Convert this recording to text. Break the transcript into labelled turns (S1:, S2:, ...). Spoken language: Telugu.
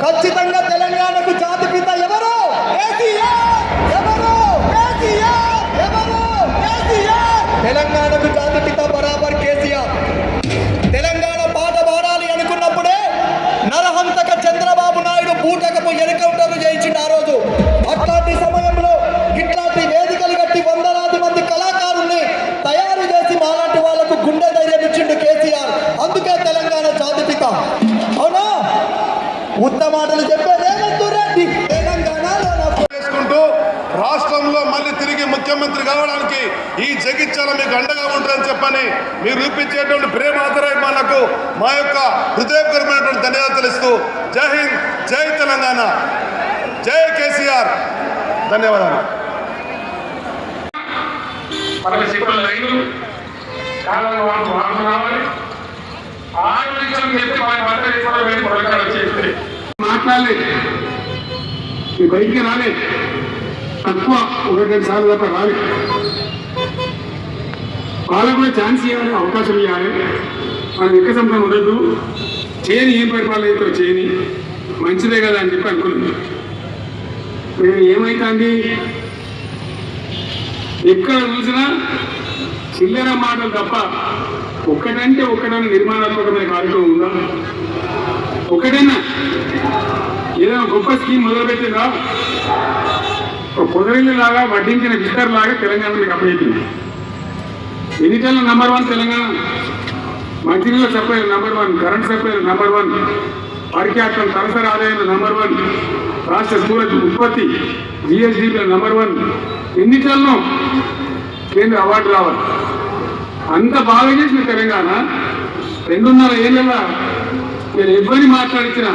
S1: ఖచ్చితంగా తెలంగాణకు జాతిపిత ఎవరు? తెలంగాణకు జాతిపిత బరాబర్ కేసీఆర్. తెలంగాణ పాట పాడాలి అనుకున్నప్పుడే నరహంతక చంద్రబాబు నాయుడు బూటకపు ఎన్కౌంటర్లు చేయించిండు ఆ రోజు. అట్లాంటి సమయంలో ఇట్లాంటి వేదికలు కట్టి వందలాది మంది కళాకారుల్ని తయారు చేసి మాలాంటి వాళ్లకు గుండె ధైర్యం ఇచ్చిండు కేసీఆర్. అందుకే తెలంగాణ జాతిపిత. అవునా? ఉత్తమాటలు చెప్పే రేవంత్ రెడ్డి
S2: రాష్ట్రంలో మళ్ళీ తిరిగి ముఖ్యమంత్రి కావడానికి ఈ జగిత్యాల మీకు అండగా ఉంటుందని చెప్పని మీరు చూపించేటువంటి ప్రేమ ఆదరాభిమానులకు మా యొక్క హృదయపూర్వకమైనటువంటి ధన్యవాదాలు తెలుస్తూ జై హింద్, జై తెలంగాణ, జై కేసీఆర్. ధన్యవాదాలు.
S3: మాట్లాడలేదు, బయటికి రాలేదు, తక్కువ 1-2 సార్లు తప్ప రాలేదు. వాళ్ళకు కూడా ఛాన్స్ ఇవ్వాలి, అవకాశం ఇవ్వాలి. మనం ఎక్క సంబంధం ఉండద్దు. చేయని ఏం పరిపాలన అయితే చేయని మంచిదే కదా అని చెప్పి అనుకున్నాం. మేము ఏమైతుంది, ఎక్కడ చూసినా చిల్లర మాటలు తప్ప ఒక్కటంటే ఒక్కటైనా నిర్మాణాత్మకమైన కార్యక్రమం ఉందా? ఒకటైనా ఏదైనా గొప్ప స్కీమ్ మొదలుపెట్టిందా? పొదరిల్లాగా వడ్డించిన బిస్టర్ లాగా తెలంగాణ మీకు అప్పయింది. ఎన్నికల్లో నంబర్ 1 తెలంగాణ. మంచినీళ్ళ supply number 1, current supply number 1, పరిఖ్యాతం తలసరి ఆదాయంలో నంబర్ 1, రాష్ట్ర సూరజ్ ఉత్పత్తి జిఎస్డిలో నంబర్ 1. ఎన్నికల్లో కేంద్ర అవార్డు రావాలి. అంత బాగా చేసిన తెలంగాణ 2.5 ఏళ్ళ నేను ఎవరిని మాట్లాడించిన